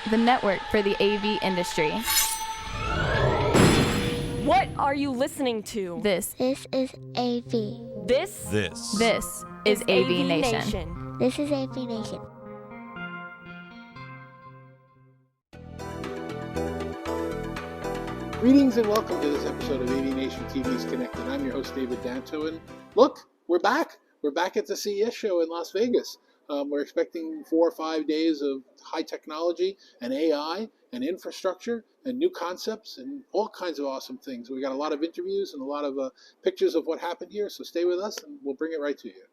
the network for the AV industry. What are you listening to? This is AV. This is AVNation. This is AVNation. Greetings and welcome to this episode of AVNation TV's Connected. I'm your host, David Danto, and look, we're back. We're back at the CES show in Las Vegas. We're expecting 4 or 5 days of high technology and AI and infrastructure and new concepts and all kinds of awesome things. We got a lot of interviews and a lot of pictures of what happened here, so stay with us and we'll bring it right to you.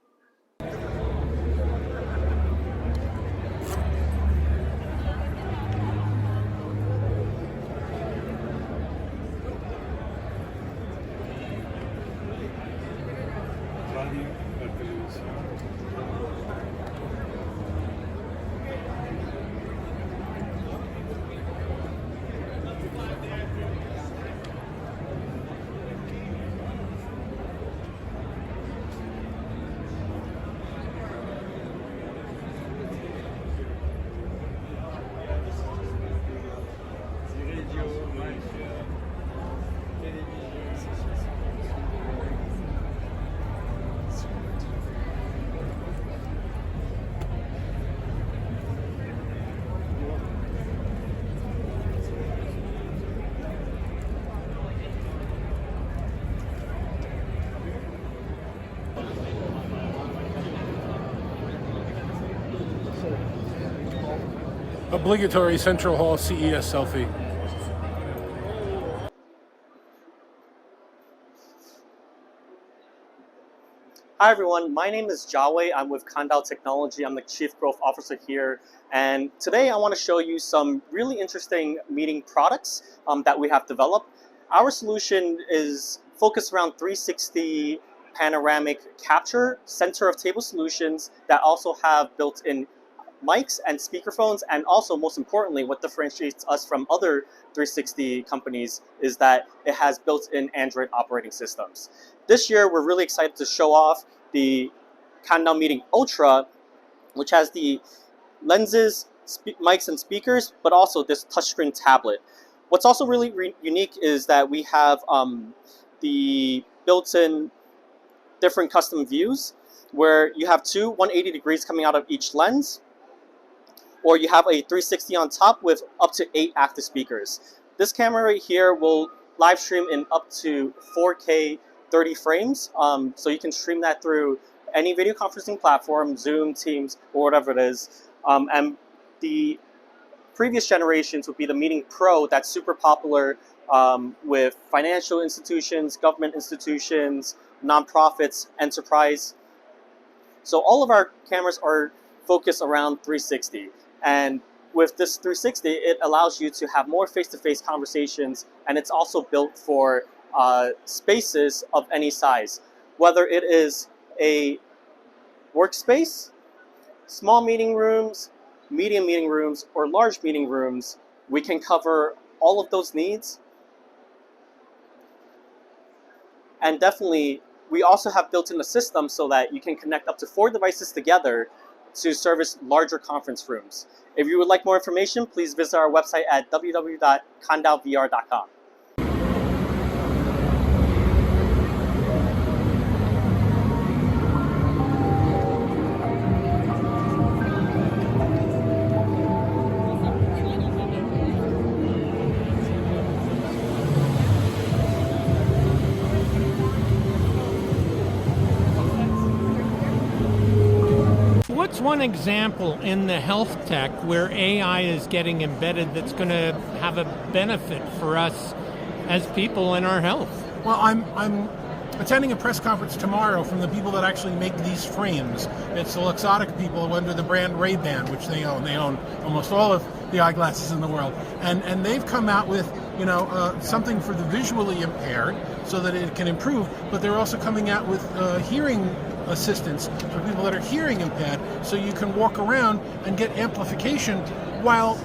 Obligatory Central Hall CES selfie. Hi everyone, my name is Jawei. I'm with Kandao Technology. I'm the Chief Growth Officer here. And today I want to show you some really interesting meeting products that we have developed. Our solution is focused around 360 panoramic capture, center of table solutions that also have built-in mics and speakerphones, and also most importantly, what differentiates us from other 360 companies is that it has built-in Android operating systems. This year, we're really excited to show off the Kandao Meeting Ultra, which has the lenses, mics, and speakers, but also this touchscreen tablet. What's also really unique is that we have the built-in different custom views, where you have two 180 degrees coming out of each lens, or you have a 360 on top with up to 8 active speakers. This camera right here will live stream in up to 4K 30 frames, so you can stream that through any video conferencing platform, Zoom, Teams, or whatever it is. And the previous generations would be the Meeting Pro that's super popular with financial institutions, government institutions, nonprofits, enterprise. So all of our cameras are focused around 360. And with this 360, it allows you to have more face-to-face conversations, and it's also built for spaces of any size. Whether it is a workspace, small meeting rooms, medium meeting rooms, or large meeting rooms, we can cover all of those needs. And definitely, we also have built in a system so that you can connect up to 4 devices together to service larger conference rooms. If you would like more information, please visit our website at www.kandaovr.com. What's one example in the health tech where AI is getting embedded that's going to have a benefit for us as people in our health? Well, I'm attending a press conference tomorrow from the people that actually make these frames. It's the Luxottica people under the brand Ray-Ban, which they own. They own almost all of the eyeglasses in the world. And they've come out with, something for the visually impaired so that it can improve, but they're also coming out with hearing assistance for people that are hearing impaired, so you can walk around and get amplification while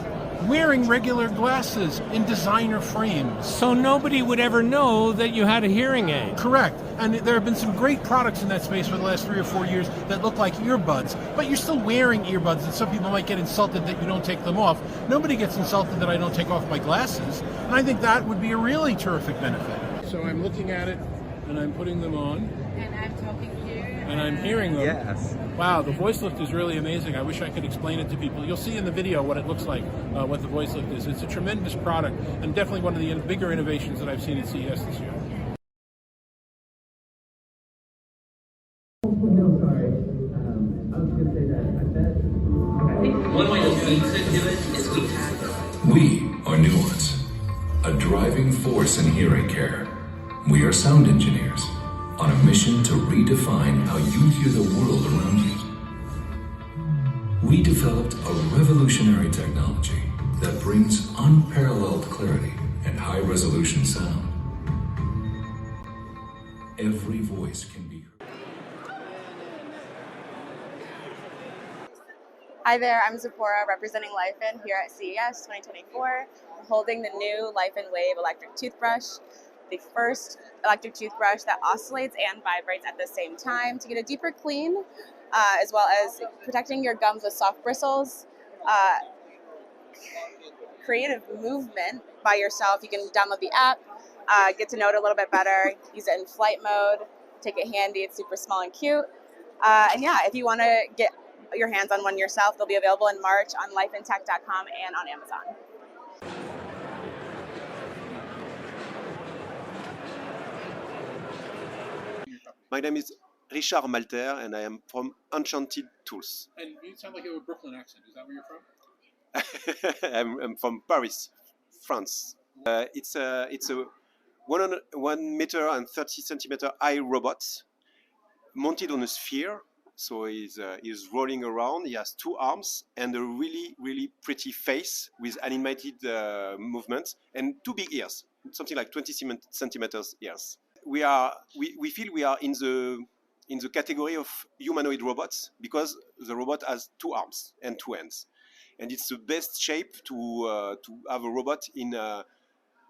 wearing regular glasses in designer frames. So nobody would ever know that you had a hearing aid. Correct. And there have been some great products in that space for the last 3 or 4 years that look like earbuds, but you're still wearing earbuds, and some people might get insulted that you don't take them off. Nobody gets insulted that I don't take off my glasses, and I think that would be a really terrific benefit. So I'm looking at it, and I'm putting them on. And I'm talking to you. And I'm hearing them. Yes. Wow, the voice lift is really amazing. I wish I could explain it to people. You'll see in the video what it looks like, what the voice lift is. It's a tremendous product, and definitely one of the bigger innovations that I've seen at CES this year. One way that we could do it is we are Nuance, a driving force in hearing care. We are sound engineers on a mission to redefine how you hear the world around you. We developed a revolutionary technology that brings unparalleled clarity and high-resolution sound. Every voice can be heard. Hi there, I'm Zipporah representing Lifen here at CES 2024. I'm holding the new Lifen Wave electric toothbrush, the first electric toothbrush that oscillates and vibrates at the same time to get a deeper clean, as well as protecting your gums with soft bristles. Creative movement by yourself. You can download the app, get to know it a little bit better, use it in flight mode, take it handy, it's super small and cute. And yeah, if you want to get your hands on one yourself, they'll be available in March on lifeintech.com and on Amazon. My name is Richard Malter, and I am from Enchanted Tools. And you sound like you have a Brooklyn accent. Is that where you're from? I'm from Paris, France. It's a 1 meter and 30 centimeter high robot mounted on a sphere. So he's rolling around. He has 2 arms and a really, really pretty face with animated movements and 2 big ears, something like 20 centimeters ears. We feel we are in the category of humanoid robots because the robot has 2 arms and 2 hands, and it's the best shape to have a robot in a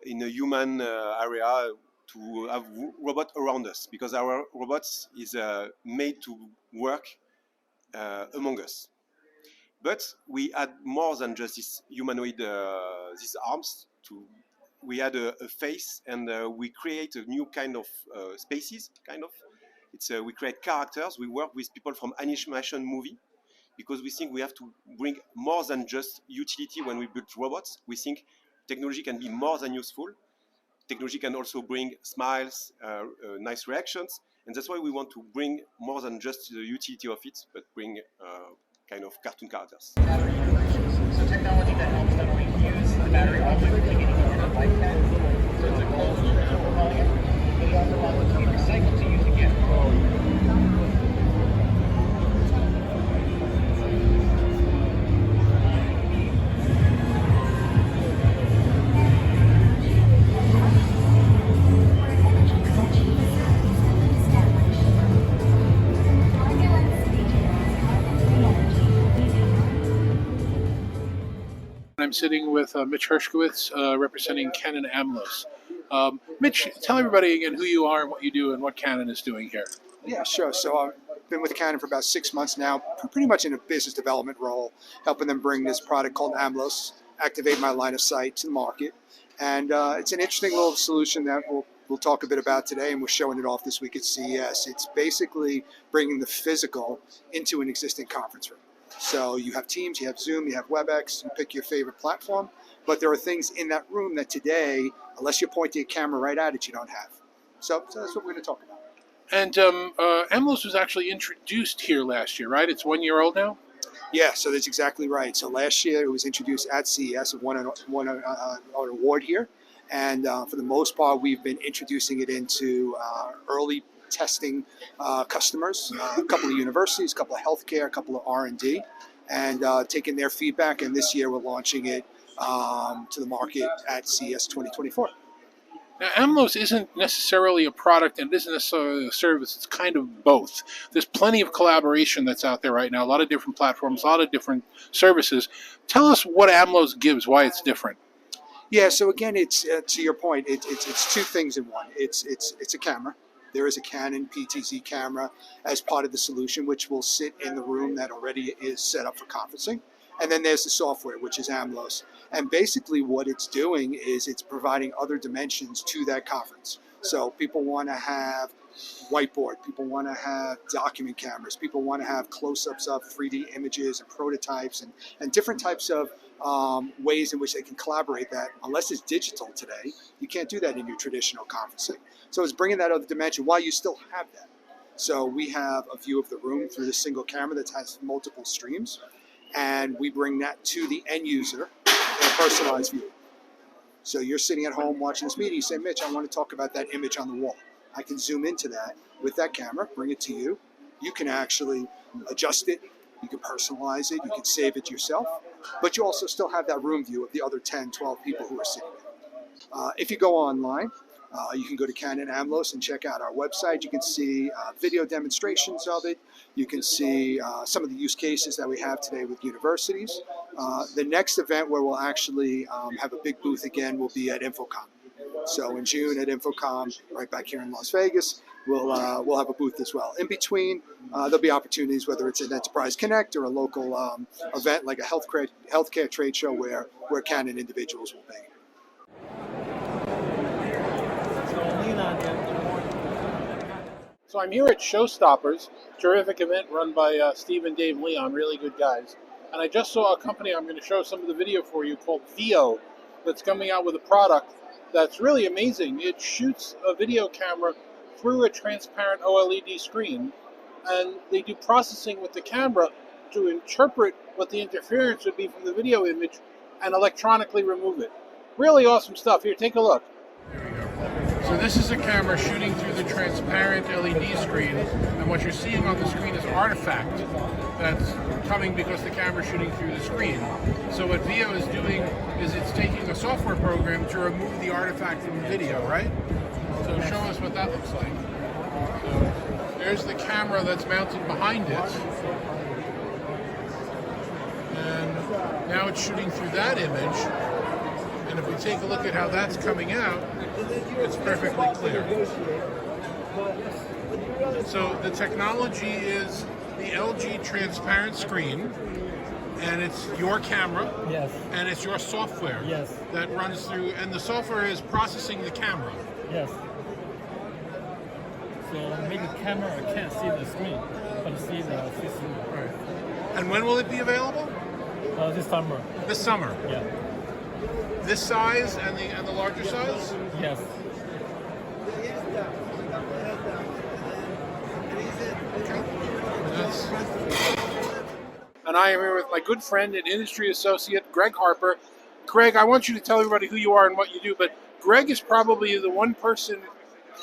human area, to have robot around us, because our robots is made to work among us. But we add more than just this humanoid, these arms. We add a face, and we create a new kind of spaces. We create characters. We work with people from animation movie, because we think we have to bring more than just utility when we build robots. We think technology can be more than useful. Technology can also bring smiles, nice reactions, and that's why we want to bring more than just the utility of it, but bring kind of cartoon characters. So technology that helps not only use the battery all the way to the beginning of the lifetime, so it's a closed loop volume, but it also allows it to be recycled to use again. I'm sitting with Mitch Hershkowitz, representing Canon Amlos. Mitch, tell everybody again who you are and what you do and what Canon is doing here. Yeah, sure. So I've been with Canon for about 6 months now, pretty much in a business development role, helping them bring this product called Amlos, activate my line of sight to the market. And it's an interesting little solution that we'll talk a bit about today, and we're showing it off this week at CES. It's basically bringing the physical into an existing conference room. So you have Teams, you have Zoom, you have WebEx, you pick your favorite platform, but there are things in that room that today, unless you're pointing a camera right at it, you don't have. So that's what we're going to talk about. And Amlos was actually introduced here last year, right? It's 1 year old now? Yeah, so that's exactly right. So last year it was introduced at CES, won an award here. And for the most part, we've been introducing it into early testing customers, a couple of universities, a couple of healthcare, a couple of R&D, and taking their feedback. And this year we're launching it to the market at CES 2024. Now, Amlos isn't necessarily a product and it isn't necessarily a service. It's kind of both. There's plenty of collaboration that's out there right now, a lot of different platforms, a lot of different services. Tell us what Amlos gives, why it's different. Yeah, so again, it's to your point, it's two things in one. It's a camera. There is a Canon PTZ camera as part of the solution, which will sit in the room that already is set up for conferencing. And then there's the software, which is Amlos. And basically what it's doing is it's providing other dimensions to that conference. So people want to have whiteboard, people want to have document cameras, people want to have close-ups of 3D images and prototypes and different types of ways in which they can collaborate that. Unless it's digital today, you can't do that in your traditional conferencing. So it's bringing that other dimension while you still have that. So we have a view of the room through the single camera that has multiple streams, and we bring that to the end user in a personalized view. So you're sitting at home watching this meeting, you say, Mitch, I want to talk about that image on the wall. I can zoom into that with that camera, bring it to you. You can actually adjust it, you can personalize it, you can save it yourself, but you also still have that room view of the other 10, 12 people who are sitting there. If you go online, you can go to Canon Amlos and check out our website. You can see video demonstrations of it. You can see some of the use cases that we have today with universities. The next event where we'll actually have a big booth again will be at InfoComm. So in June at InfoComm, right back here in Las Vegas, we'll have a booth as well. In between, there'll be opportunities, whether it's an Enterprise Connect or a local event like a healthcare trade show where Canon individuals will be. So I'm here at Showstoppers, terrific event run by Steve and Dave Leon, really good guys. And I just saw a company, I'm going to show some of the video for you, called VO, that's coming out with a product that's really amazing. It shoots a video camera through a transparent OLED screen, and they do processing with the camera to interpret what the interference would be from the video image and electronically remove it. Really awesome stuff. Here, take a look. So this is a camera shooting through the transparent LED screen, and what you're seeing on the screen is artifact that's coming because the camera's shooting through the screen. So what VO is doing is it's taking a software program to remove the artifact from the video, right? So show us what that looks like. So there's the camera that's mounted behind it, and now it's shooting through that image. And if we take a look at how that's coming out, it's perfectly clear. So the technology is the LG transparent screen, and it's your camera, yes, and it's your software, yes, that runs through, and the software is processing the camera. Yes. So maybe the camera can't see the screen, but see the system. Right. And when will it be available? This summer. This summer. Yeah. This size and the larger size? Yes. And I am here with my good friend and industry associate, Greg Harper. Greg, I want you to tell everybody who you are and what you do, but Greg is probably the one person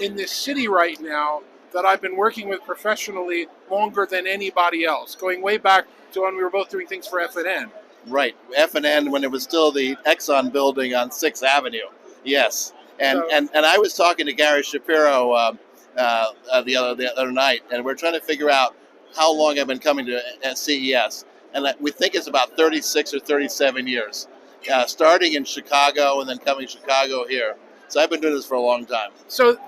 in this city right now that I've been working with professionally longer than anybody else, going way back to when we were both doing things for F&N. Right, F&N when it was still the Exxon building on 6th Avenue. Yes, and I was talking to Gary Shapiro the other night, and we're trying to figure out how long I've been coming to CES, and we think it's about 36 or 37 years, starting in Chicago and then coming to Chicago here. So I've been doing this for a long time. So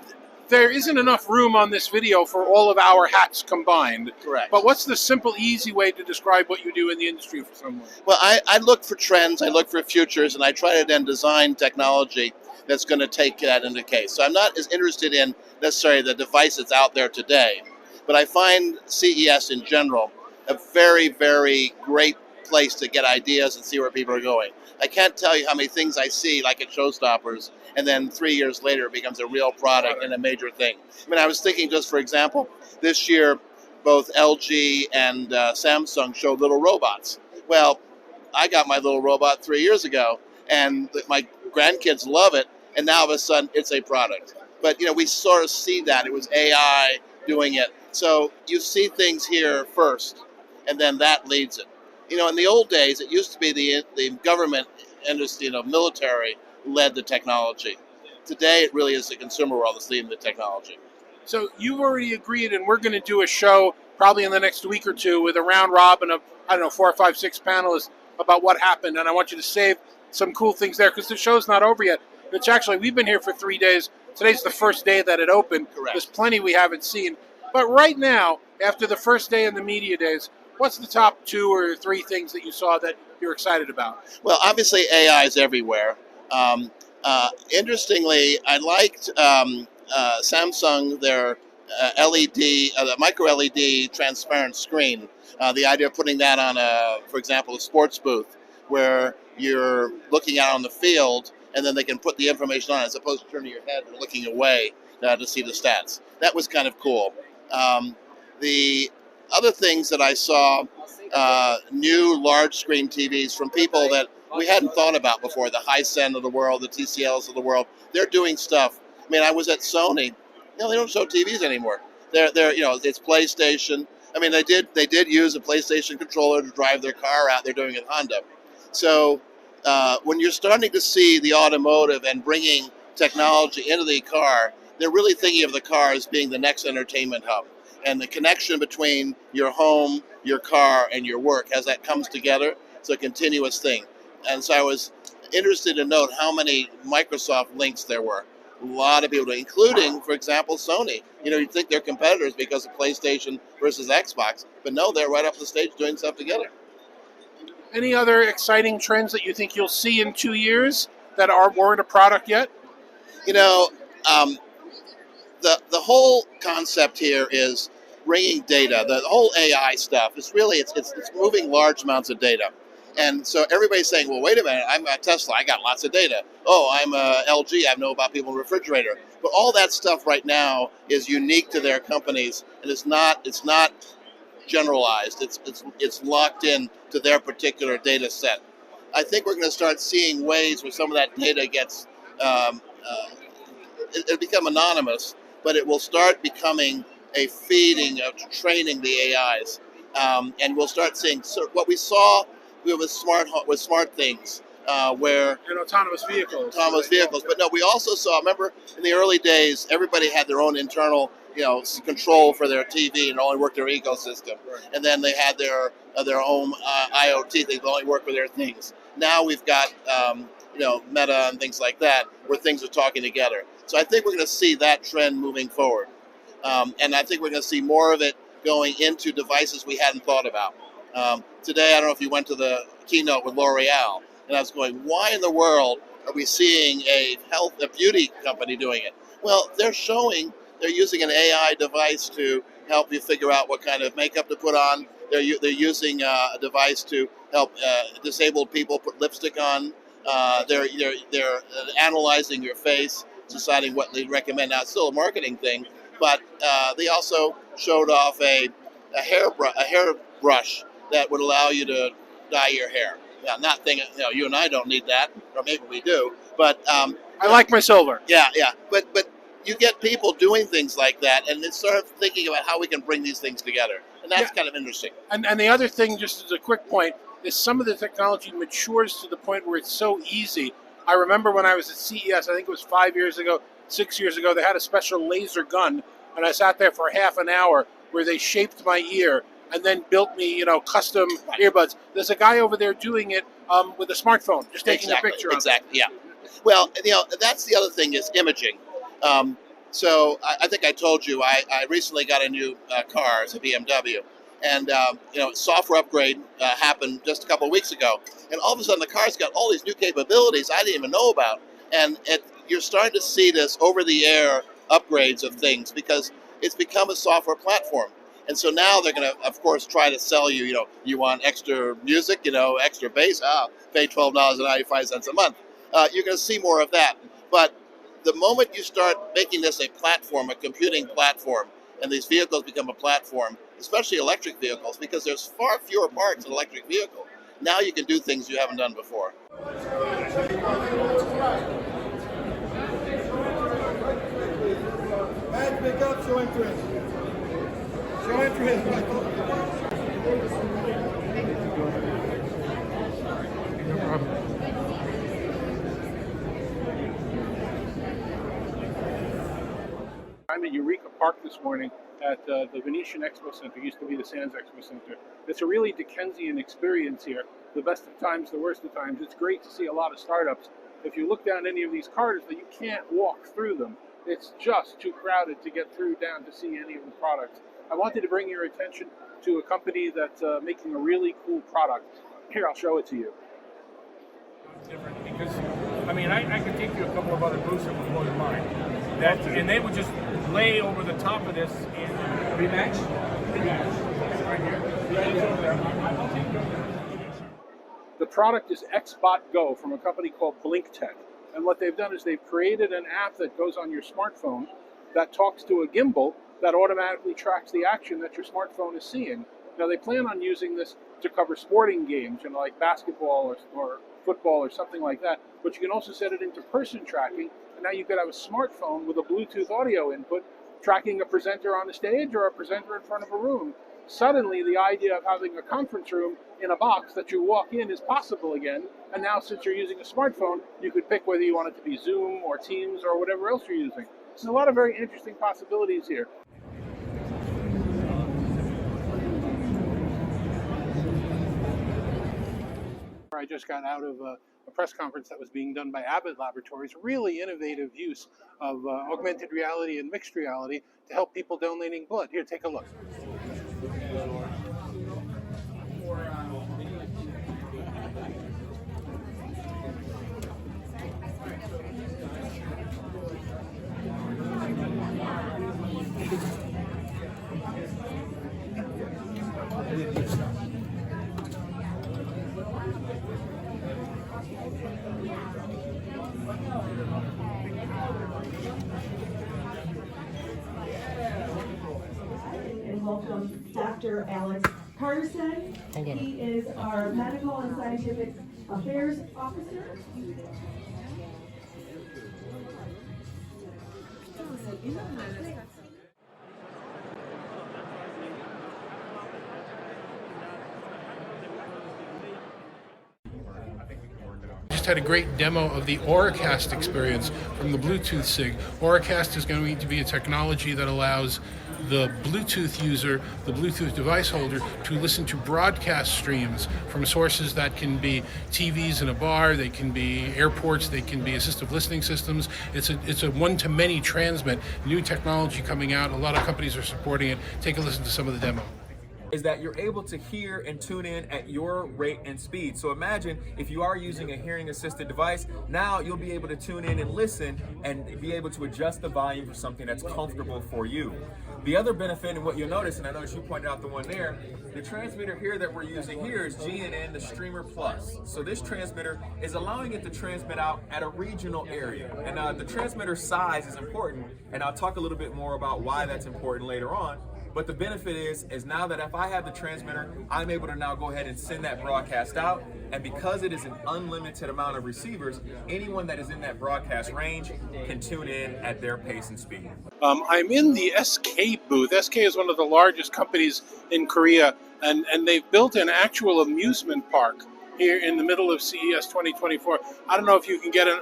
there isn't enough room on this video for all of our hats combined. Correct. But what's the simple, easy way to describe what you do in the industry for someone? Well, I look for trends, I look for futures, and I try to then design technology that's going to take that into case. So I'm not as interested in necessarily the device that's out there today, but I find CES in general a very, very great place to get ideas and see where people are going. I can't tell you how many things I see, like at Showstoppers, and then 3 years later it becomes a real product and a major thing. I mean, I was thinking, just for example, this year both LG and Samsung showed little robots. Well, I got my little robot 3 years ago, and my grandkids love it, and now all of a sudden it's a product. But, you know, we sort of see that. It was AI doing it. So you see things here first, and then that leads it. You know, in the old days, it used to be the government industry, you know, military led the technology. today it really is the consumer world that's leading the technology. So you've already agreed, and we're going to do a show probably in the next week or two with a round robin of, I don't know, 4 or 5, 6 panelists about what happened. And I want you to save some cool things there because the show's not over yet. It's actually, we've been here for 3 days. Today's the first day that it opened. Correct. There's plenty we haven't seen. But right now, after the first day and the media days, what's the top 2 or 3 things that you saw that you're excited about? Well, obviously AI is everywhere. Interestingly, I liked Samsung, their LED, the micro LED transparent screen. The idea of putting that on for example, a sports booth where you're looking out on the field and then they can put the information on as opposed to turning your head or looking away to see the stats. That was kind of cool. The other things that I saw, new large screen TVs from people that we hadn't thought about before, the Hisense of the world, the TCLs of the world. They're doing stuff. I mean, I was at Sony. They don't show TVs anymore. They're it's PlayStation. I mean, they did use a PlayStation controller to drive their car out. They're doing it Honda. So when you're starting to see the automotive and bringing technology into the car, they're really thinking of the car as being the next entertainment hub. And the connection between your home, your car, and your work, as that comes together, it's a continuous thing. And so I was interested to note how many Microsoft links there were. A lot of people, including, for example, Sony. You'd think they're competitors because of PlayStation versus Xbox, but no, they're right up the stage doing stuff together. Any other exciting trends that you think you'll see in 2 years that weren't a product yet? The whole concept here is bringing data. The whole AI stuff is really it's moving large amounts of data, and so everybody's saying, "Well, wait a minute, I'm a Tesla. I got lots of data. Oh, I'm a LG. I know about people in the refrigerator." But all that stuff right now is unique to their companies, and it's not generalized. It's locked in to their particular data set. I think we're going to start seeing ways where some of that data gets it'll become anonymous, but it will start becoming a feeding of training the AIs, and we'll start seeing what we saw with smart things, where and autonomous vehicles. But no, we also saw. Remember, in the early days, everybody had their own internal, control for their TV and only worked their ecosystem, and then they had their own IoT. They only work with their things. Now we've got Meta and things like that, where things are talking together. So I think we're going to see that trend moving forward. And I think we're going to see more of it going into devices we hadn't thought about. Today, I don't know if you went to the keynote with L'Oreal, and I was going, why in the world are we seeing a beauty company doing it? Well, they're using an AI device to help you figure out what kind of makeup to put on. They're using a device to help disabled people put lipstick on. They're analyzing your face, deciding what they recommend. Now, it's still a marketing thing, but they also showed off a hairbrush that would allow you to dye your hair. Now, not thinking, you and I don't need that, or maybe we do, but I like my silver. Yeah, but you get people doing things like that, and it's sort of thinking about how we can bring these things together, and that's kind of interesting. And the other thing, just as a quick point, is some of the technology matures to the point where it's so easy. I remember when I was at CES, I think it was 5 years ago, 6 years ago, they had a special laser gun, and I sat there for half an hour where they shaped my ear and then built me, custom earbuds. There's a guy over there doing it with a smartphone, just taking a picture of it. Exactly, yeah. Well, that's the other thing is imaging. So I think I told you, I recently got a new car, it's a BMW. And, software upgrade happened just a couple of weeks ago. And all of a sudden, the car's got all these new capabilities I didn't even know about. And you're starting to see this over-the-air upgrades of things because it's become a software platform. And so now they're going to, of course, try to sell you, you want extra music, extra bass, pay $12.95 a month. You're going to see more of that. But the moment you start making this a platform, a computing platform, and these vehicles become a platform, especially electric vehicles, because there's far fewer parts in an electric vehicle. Now you can do things you haven't done before. Back, pick up, show interest. Show interest, Michael. No problem. I'm at Eureka Park this morning at the Venetian Expo Center. It used to be the Sands Expo Center. It's a really Dickensian experience here. The best of times, the worst of times. It's great to see a lot of startups. If you look down any of these corridors, that you can't walk through them. It's just too crowded to get through down to see any of the products. I wanted to bring your attention to a company that's making a really cool product. Here, I'll show it to you. Different because, I mean, I could take you a couple of other booths that would blow your mind. And they would just lay over the top of this and rematch. Right here. The product is XBot Go from a company called Blink Tech. And what they've done is they've created an app that goes on your smartphone that talks to a gimbal that automatically tracks the action that your smartphone is seeing. Now, they plan on using this to cover sporting games, like basketball or football or something like that. But you can also set it into person tracking. And now you could have a smartphone with a Bluetooth audio input tracking a presenter on a stage or a presenter in front of a room. Suddenly, the idea of having a conference room in a box that you walk in is possible again. And now, since you're using a smartphone, you could pick whether you want it to be Zoom or Teams or whatever else you're using. There's a lot of very interesting possibilities here. I just got out of a press conference that was being done by Abbott Laboratories. Really innovative use of augmented reality and mixed reality to help people donating blood. Here, take a look. And welcome Dr. Alex Carterson. He is our Medical and Scientific Affairs Officer. Just had a great demo of the Auracast experience from the Bluetooth SIG. Auracast is going to be a technology that allows the Bluetooth user, the Bluetooth device holder, to listen to broadcast streams from sources that can be TVs in a bar, they can be airports, they can be assistive listening systems. It's a one-to-many transmit. New technology coming out. A lot of companies are supporting it. Take a listen to some of the demo. Is that you're able to hear and tune in at your rate and speed. So imagine if you are using a hearing assisted device, now you'll be able to tune in and listen and be able to adjust the volume for something that's comfortable for you. The other benefit, and what you'll notice, and I noticed you pointed out the one there, the transmitter here that we're using here is GNN, the Streamer Plus. So this transmitter is allowing it to transmit out at a regional area. And the transmitter size is important, and I'll talk a little bit more about why that's important later on. But the benefit is now that if I have the transmitter, I'm able to now go ahead and send that broadcast out. And because it is an unlimited amount of receivers, anyone that is in that broadcast range can tune in at their pace and speed. I'm in the SK booth. SK is one of the largest companies in Korea, and they've built an actual amusement park here in the middle of CES 2024. I don't know if you can get an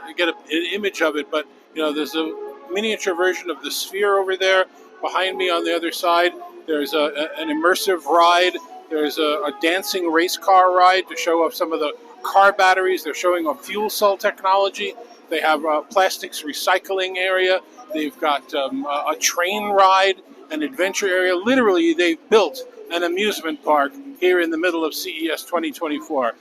image of it, but there's a miniature version of the Sphere over there. Behind me on the other side, there's an immersive ride. There's a dancing race car ride to show off some of the car batteries. They're showing off fuel cell technology. They have a plastics recycling area. They've got a train ride, an adventure area. Literally, they've built an amusement park here in the middle of CES 2024.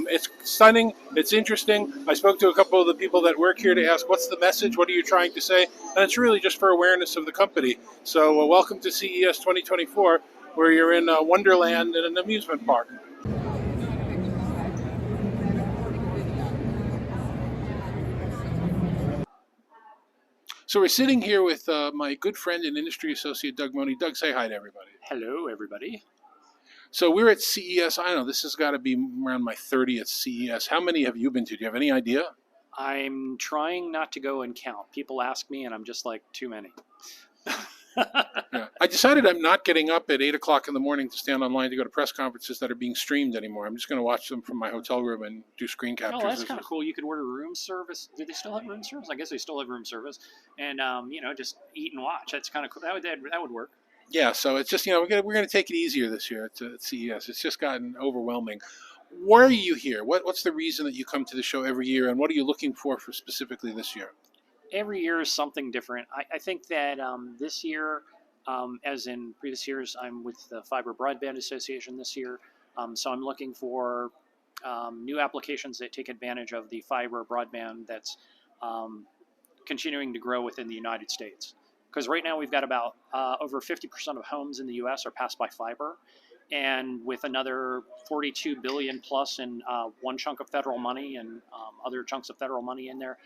It's stunning. It's interesting. I spoke to a couple of the people that work here to ask, what's the message? What are you trying to say? And it's really just for awareness of the company. So welcome to CES 2024, where you're in Wonderland in an amusement park. So we're sitting here with my good friend and industry associate, Doug Money. Doug, say hi to everybody. Hello, everybody. So we're at CES. I don't know, this has got to be around my 30th CES. How many have you been to? Do you have any idea? I'm trying not to go and count. People ask me, and I'm just like, too many. Yeah. I decided I'm not getting up at 8 o'clock in the morning to stand online to go to press conferences that are being streamed anymore. I'm just going to watch them from my hotel room and do screen captures. Oh, that's kind of cool. You could order room service. Do they still have room service? I guess they still have room service. And, just eat and watch. That's kind of cool. That would work. Yeah, so it's just, we're going to take it easier this year at CES. It's just gotten overwhelming. Why are you here? What's the reason that you come to the show every year, and what are you looking for specifically this year? Every year is something different. I think that this year, as in previous years, I'm with the Fiber Broadband Association this year. So I'm looking for new applications that take advantage of the fiber broadband that's continuing to grow within the United States. Because right now we've got about over 50% of homes in the U.S. are passed by fiber. And with another 42 billion plus in one chunk of federal money and other chunks of federal money in there,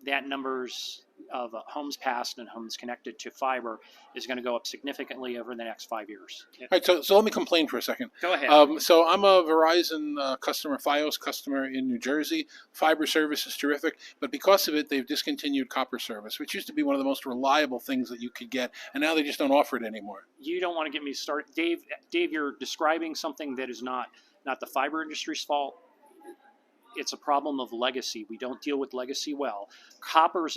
that numbers of homes passed and homes connected to fiber is going to go up significantly over the next 5 years. All right, so let me complain for a second. Go ahead. So I'm a Verizon customer, Fios customer in New Jersey. Fiber service is terrific, but because of it, they've discontinued copper service, which used to be one of the most reliable things that you could get, and now they just don't offer it anymore. You don't want to get me started. Dave, you're describing something that is not the fiber industry's fault. It's a problem of legacy. We don't deal with legacy well. Copper's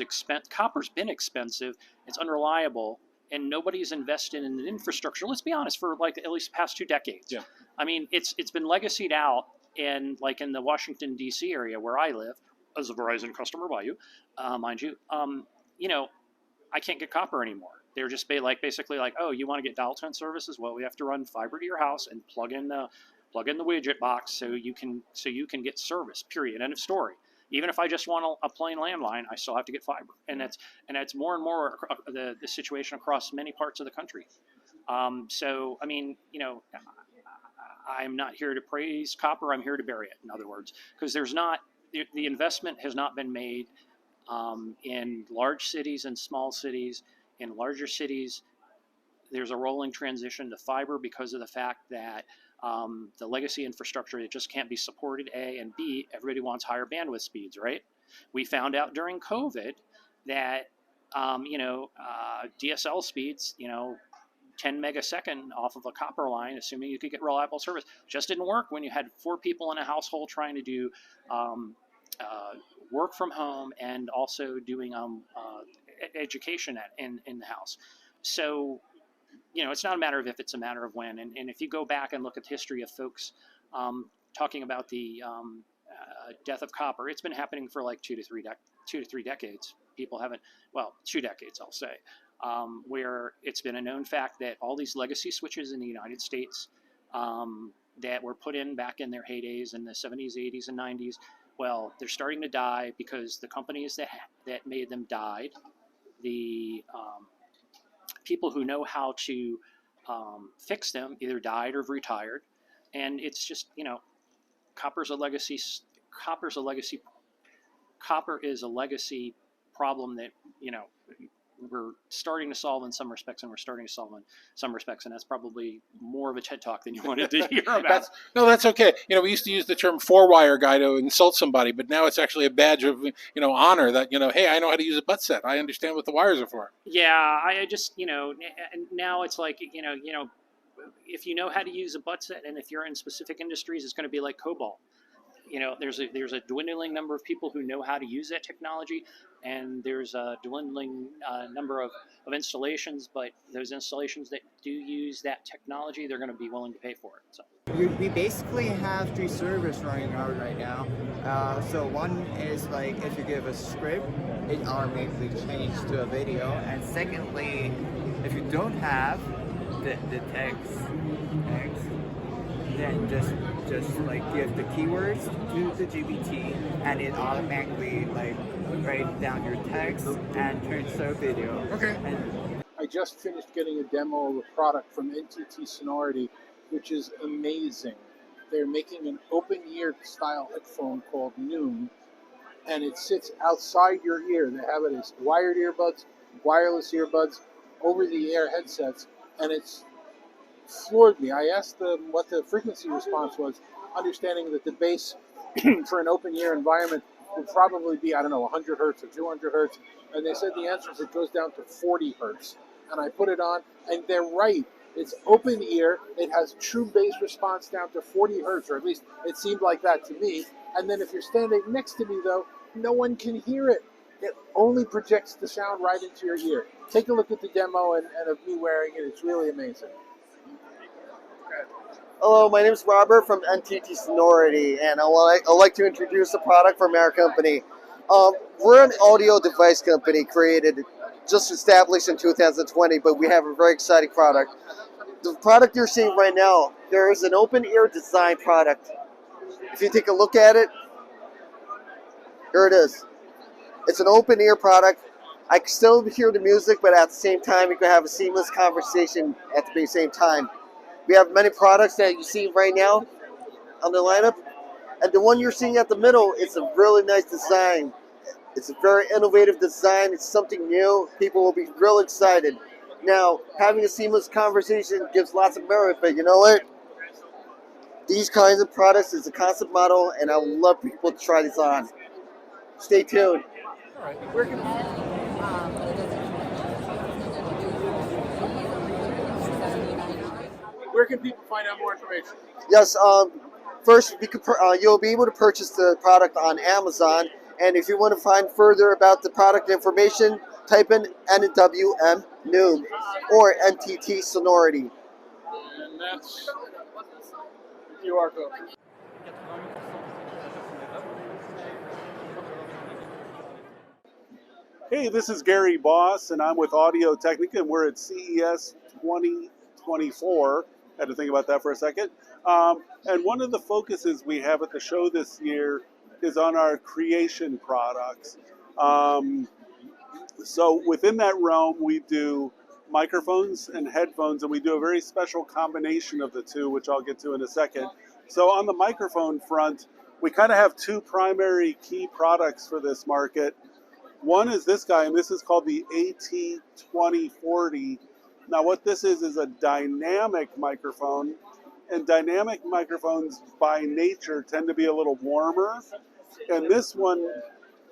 been expensive. It's unreliable, and nobody's invested in the infrastructure. Let's be honest, for like at least the past 2 decades. Yeah. I mean, it's been legacied out, and like in the Washington D.C. area where I live, as a Verizon customer by you, mind you, I can't get copper anymore. They're just basically like, oh, you want to get dial tone services? Well, we have to run fiber to your house and plug in the widget box so you can get service, period, end of story. Even if I just want a plain landline, I still have to get fiber, and that's more and more the situation across many parts of the country. So I mean, I'm not here to praise copper. I'm here to bury it, in other words, because the investment has not been made in large cities and small cities. In larger cities, there's a rolling transition to fiber because of the fact that the legacy infrastructure, it just can't be supported, A, and B, everybody wants higher bandwidth speeds, right? We found out during COVID that, DSL speeds, 10 megasecond off of a copper line, assuming you could get reliable service, just didn't work when you had 4 people in a household trying to do work from home and also doing education in the house. So, it's not a matter of if, it's a matter of when. And if you go back and look at the history of folks talking about the death of copper, it's been happening for like 2 to 3 decades. People haven't, 2 decades, I'll say, where it's been a known fact that all these legacy switches in the United States that were put in back in their heydays in the 70s, 80s, and 90s, well, they're starting to die because the companies that made them died. The people who know how to fix them either died or retired, and it's just copper is a legacy problem that we're starting to solve in some respects, and we're starting to solve in some respects, and that's probably more of a TED Talk than you wanted to hear about. That's okay. We used to use the term 4-wire guy to insult somebody, but now it's actually a badge of honor that hey, I know how to use a butt set. I understand what the wires are for. Yeah, I just now it's like if you know how to use a butt set, and if you're in specific industries, it's going to be like COBOL. There's a dwindling number of people who know how to use that technology, and there's a dwindling number of installations, but those installations that do use that technology, they're going to be willing to pay for it. So we basically have 3 servers running out right now. So one is like if you give a script, it automatically changes to a video, and secondly, if you don't have the text, then just like give the keywords to the GPT, and it automatically write down your text and turns to a video. Okay. I just finished getting a demo of a product from NTT Sonority, which is amazing. They're making an open-ear style headphone called Noon, and it sits outside your ear. They have it as wired earbuds, wireless earbuds, over-the-air headsets, and it's floored me. I asked them what the frequency response was, understanding that the bass for an open-ear environment would probably be, 100 hertz or 200 hertz, and they said the answer is it goes down to 40 hertz. and I put it on, and they're right. It's open ear. It has true bass response down to 40 hertz, or at least it seemed like that to me. And then if you're standing next to me, though, no one can hear it. It only projects the sound right into your ear. Take a look at the demo and of me wearing it. It's really amazing. Hello, my name is Robert from NTT Sonority, and I'd like to introduce a product from our company. We're an audio device company just established in 2020, but we have a very exciting product. The product you're seeing right now, there is an open ear design product. If you take a look at it, here it is. It's an open ear product. I can still hear the music, but at the same time, you can have a seamless conversation at the same time. We have many products that you see right now on the lineup, and the one you're seeing at the middle is a really nice design. It's a very innovative design. It's something new. People will be real excited. Now, having a seamless conversation gives lots of merit, but you know what? These kinds of products is a concept model, and I would love people to try this on. Stay tuned. All right. Where can people find out more information? Yes. First, you'll be able to purchase the product on Amazon, and if you want to find further about the product information, type in NWM Noom or NTT Sonority. And that's the QR code. Hey, this is Gary Boss, and I'm with Audio Technica, and we're at CES 2024. Had to think about that for a second. And one of the focuses we have at the show this year is on our creation products. So within that realm, we do microphones and headphones, and we do a very special combination of the two, which I'll get to in a second. So on the microphone front, we kind of have two primary key products for this market. One is this guy, and this is called the AT2040. Now what this is a dynamic microphone, and dynamic microphones by nature tend to be a little warmer. And this one,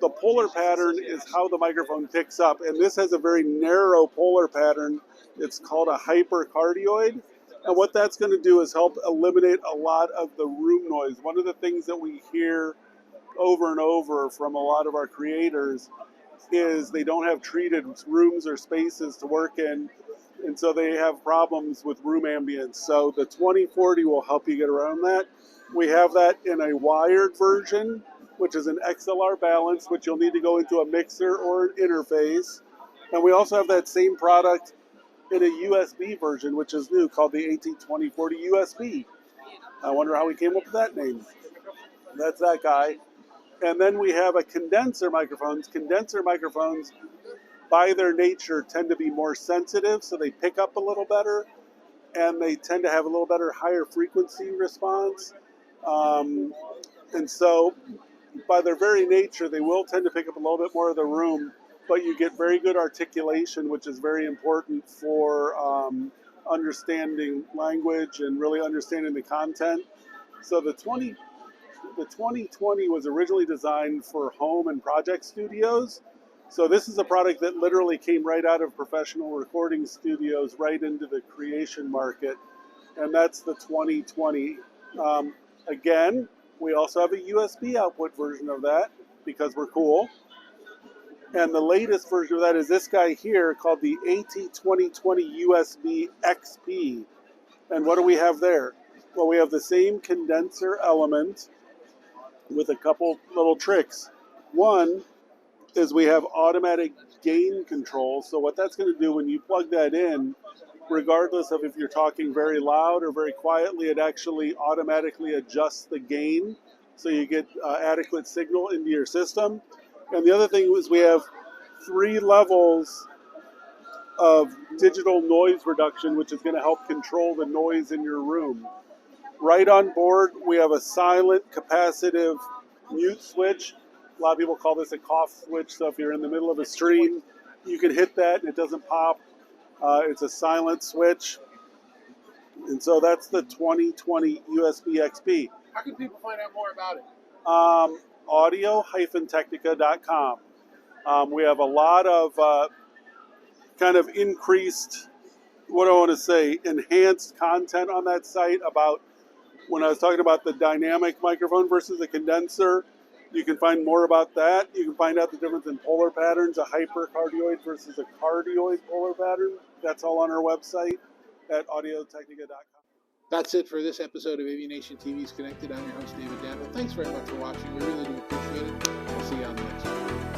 the polar pattern is how the microphone picks up, and this has a very narrow polar pattern. It's called a hypercardioid, and what that's going to do is help eliminate a lot of the room noise. One of the things that we hear over and over from a lot of our creators is they don't have treated rooms or spaces to work in, and so they have problems with room ambience. So the 2040 will help you get around that. We have that in a wired version, which is an XLR balance, which you'll need to go into a mixer or an interface. And we also have that same product in a USB version, which is new, called the AT2040 USB. I wonder how we came up with that name. That's that guy. And then we have a condenser microphones. Condenser microphones, by their nature, tend to be more sensitive, so they pick up a little better, and they tend to have a little better higher frequency response. And so by their very nature, they will tend to pick up a little bit more of the room, but you get very good articulation, which is very important for understanding language and really understanding the content. So the 2020 was originally designed for home and project studios. So this is a product that literally came right out of professional recording studios right into the creation market, and that's the 2020. Again, we also have a USB output version of that because we're cool. And the latest version of that is this guy here called the AT2020 USB XP. And what do we have there? Well, we have the same condenser element with a couple little tricks. One is we have automatic gain control. So what that's going to do when you plug that in, regardless of if you're talking very loud or very quietly, it actually automatically adjusts the gain so you get adequate signal into your system. And the other thing is we have 3 levels of digital noise reduction, which is going to help control the noise in your room. Right on board, we have a silent capacitive mute switch. A lot of people call this a cough switch, so if you're in the middle of a stream, you can hit that and it doesn't pop. It's a silent switch. And so that's the 2020 USB XP. How can people find out more about it? Audio-technica.com. We have a lot of kind of increased, what do I want to say, enhanced content on that site about when I was talking about the dynamic microphone versus the condenser. You can find more about that. You can find out the difference in polar patterns, a hypercardioid versus a cardioid polar pattern. That's all on our website at audiotechnica.com. That's it for this episode of AVNation TV's Connected. I'm your host, David Danto. Thanks very much for watching. We really do appreciate it. We'll see you on the next one.